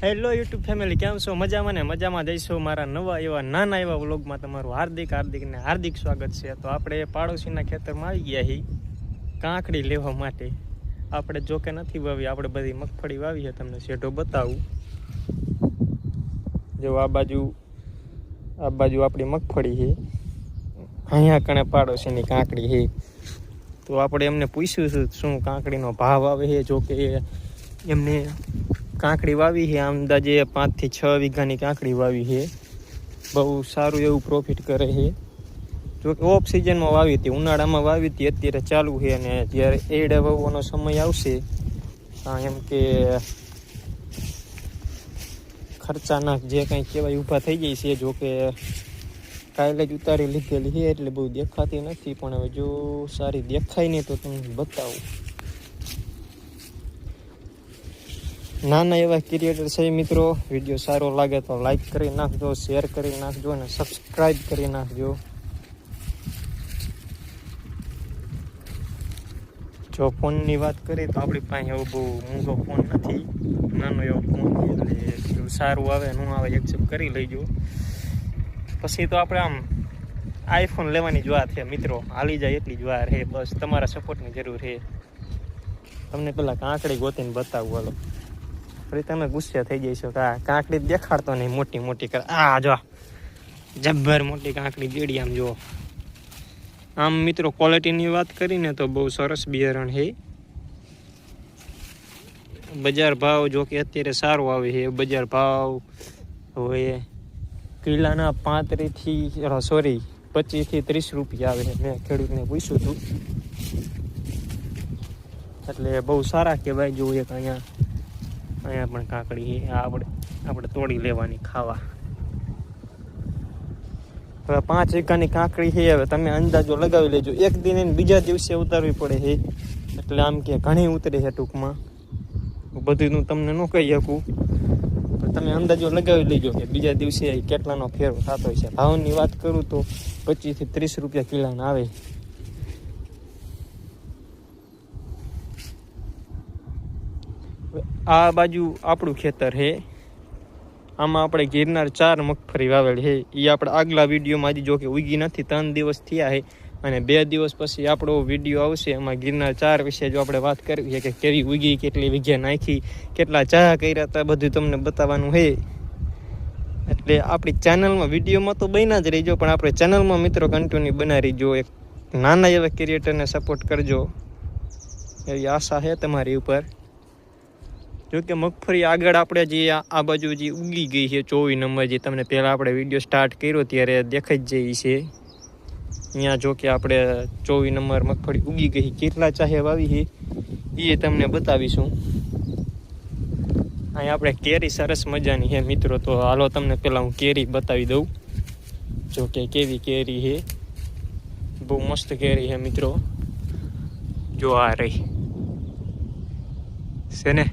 Hello YouTube family, કેમ છો? મજામાં ને? મજામાં જઈશું. મારા નવા એવા નાના એવા વ્લોગમાં તમારું હાર્દિક સ્વાગત છે. તો આપણે પાડોશીના ખેતરમાં આવી ગયા છીએ કાંકડી લેવા માટે. આપણે જોકે નથી વાવી, આપણે બધી મગફળી વાવી છે. તમને શેઢો બતાવું. જો આ બાજુ આપણી મગફળી છે, અહીંયા કણે પાડોશીની કાંકડી છે. તો આપણે એમને પૂછ્યું છે શું કાંકડીનો ભાવ આવે છે. જોકે એમને કાંકડી વાવી છે, અંદાજે 5 થી 6 વીઘાની કાંકડી વાવી છે. બહુ સારું એવું પ્રોફિટ કરે છે. જોકે ઓફ સિઝનમાં વાવી હતી, ઉનાળામાં વાવી હતી, અત્યારે ચાલુ છે. અને જ્યારે એડા વાવવાનો સમય આવશે એમ કે ખર્ચાના જે કંઈ કહેવાય ઊભા થઈ જાય છે. જોકે કાલે જ ઉતારી લીધેલી છે એટલે બહુ દેખાતી નથી, પણ હવે જો સારી દેખાય ને તો તમને બતાવું. નાના એવા ક્રિએટર છે મિત્રો. વિડીયો સારો લાગે તો લાઈક કરી નાખજો, શેર કરી નાખજો અને સબસ્ક્રાઈબ કરી નાખજો. જો ફોનની વાત કરીએ તો આપણી પાસે એવો બહુ મોંઘો ફોન નથી, નાનો એવો ફોન એટલે સારું આવે ન આવે એક્સેપ્ટ કરી લઈજો. પછી તો આપણે આમ આઈફોન લેવાની જ વાત છે મિત્રો, હાલી જાય એટલી જ વાર છે. બસ તમારા સપોર્ટની જરૂર છે. તમને પેલા કાંકડી ગોતીને બતાવું હાલો, ફરી તમે ગુસ્સે થઈ જઈશો કે આ કાંકડી દેખાડતો નહીં મોટી મોટી કરે. આ જો જબ્બર મોટી કાંકડી બેડી. આમ જો આમ મિત્રો ક્વોલિટીની વાત કરીને તો બહુ સરસ બિયારણ છે. બજાર ભાવ જો કે અત્યારે સારો આવે છે. બજાર ભાવ હવે કિલ્લાના 25 થી 30 રૂપિયા આવે છે. મેં ખેડૂતને પૂછ્યું હતું એટલે બહુ સારા કહેવાય. જો એક અહીંયા પણ કાંકડી છે, આપણે તોડી લેવાની ખાવા. હવે 5 વીઘાની કાંકડી છે. હવે તમે અંદાજો લગાવી લેજો. એક દિન એને બીજા દિવસે ઉતારવી પડે છે, એટલે આમ કે ઘણી ઉતરે છે. ટૂંકમાં બધું તમને ન કહી શકું, તો તમે અંદાજો લગાવી લેજો કે બીજા દિવસે કેટલાનો ફેરવો થતો હોય છે. ભાવની વાત કરું તો 25 થી 30 રૂપિયા કિલોના આવે. આ બાજુ આપણું ખેતર છે. આમાં આપણે ગિરનાર 4 મગફળી વાવેલ છે. એ આપણે આગલા વિડીયોમાં હજી જો કે ઉગી નથી, 3 દિવસ થયા છે. અને 2 દિવસ પછી આપણો વિડીયો આવશે, એમાં ગિરનાર 4 વિશે જો આપણે વાત કરવી છે કે કેવી ઉગી, કેટલી વીઘે નાખી, કેટલા ચા કર્યા હતા, બધું તમને બતાવવાનું છે. એટલે આપણી ચેનલમાં વિડીયોમાં તો બન્યા જ રહીજો, પણ આપણે ચેનલમાં મિત્રો કન્ટિન્યુ બનાવી રહીજો. એક નાના એવા ક્રિએટરને સપોર્ટ કરજો એવી આશા છે તમારી ઉપર. જોકે મગફળી આગળ આપણે જે આ બાજુ જે ઉગી ગઈ છે 24 નંબર, જે તમને પહેલાં આપણે વિડીયો સ્ટાર્ટ કર્યો ત્યારે દેખાઈ જ જઈ છે. અહીંયા જો કે આપણે 24 નંબર મગફળી ઉગી ગઈ. કેટલા ચાહે વાવી છે એ તમને બતાવીશું. અહીંયા આપણે કેરી સરસ મજાની છે મિત્રો. તો હાલો તમને પહેલાં હું કેરી બતાવી દઉં. જો કે કેવી કેરી છે, બહુ મસ્ત કેરી છે મિત્રો. જો આ રહી છે ને,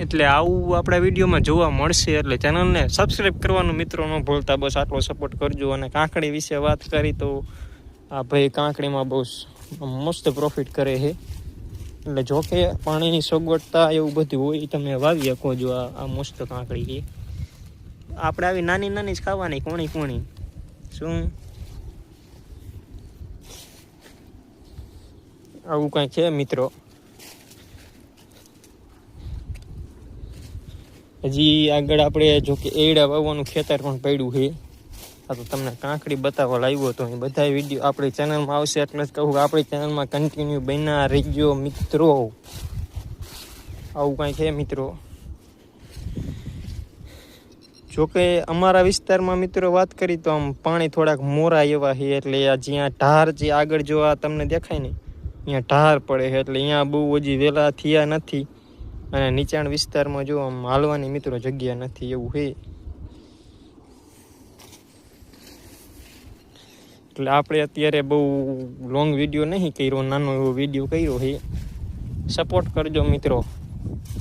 એટલે આવું આપણા વિડીયોમાં જોવા મળશે. એટલે ચેનલને સબસ્ક્રાઈબ કરવાનું મિત્રો ન ભૂલતા. બસ આટલો સપોર્ટ કરજો. અને કાંકડી વિશે વાત કરી તો આ ભાઈ કાંકડીમાં બહુ મસ્ત પ્રોફિટ કરે છે. એટલે જોકે પાણીની સગવડતા એવું બધું હોય, તમે વાવી શકો. જો આ મસ્ત કાંકડી છે. આપણે આવી નાની નાની જ ખાવાની, કોણી શું આવું કાંઈ છે મિત્રો. હજી આગળ આપણે જો કે એડા વાવવાનું ખેતર પણ પડ્યું છે. આ તો તમને કાંકડી બતાવવા લાવ્યો હતો. બધા વિડીયો આપણી ચેનલમાં આવશે, એટલે જ કહું કે આપણી ચેનલમાં કન્ટિન્યુ બન્યા રહીજો મિત્રો. આવું કાંઈ છે મિત્રો. જોકે અમારા વિસ્તારમાં મિત્રો વાત કરી તો આમ પાણી થોડાક મોરા એવા છે. એટલે જ્યાં ઢાર જે આગળ જો આ તમને દેખાય ને, અહીંયા ઢાર પડે છે. એટલે અહીંયા બહુ હજી વહેલા થયા નથી. અને નીચાણ વિસ્તારમાં જો આમ હાલવાની મિત્રો જગ્યા નથી, એવું છે. એટલે આપણે અત્યારે બહુ લોંગ વિડીયો નહીં કર્યો, નાનો એવો વિડીયો કર્યો છે. સપોર્ટ કરજો મિત્રો,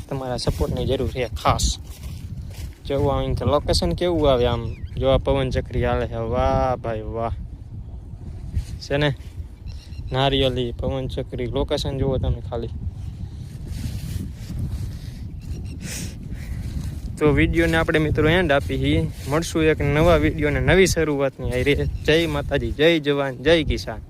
તમારા સપોર્ટની જરૂર છે ખાસ. જવું આમ તો લોકેશન કેવું આવે, આમ જો આ પવન ચક્રી હાલે છે. વાહ ભાઈ વાહ છે ને, નારિયેલી પવન ચક્રી લોકેશન જુઓ તમે ખાલી. તો વિડીયોને આપણે મિત્રો એન્ડ આપી છીએ. મળશું એક નવા વિડીયોને નવી શરૂઆતની હારે. જય માતાજી, જય જવાન, જય કિસાન.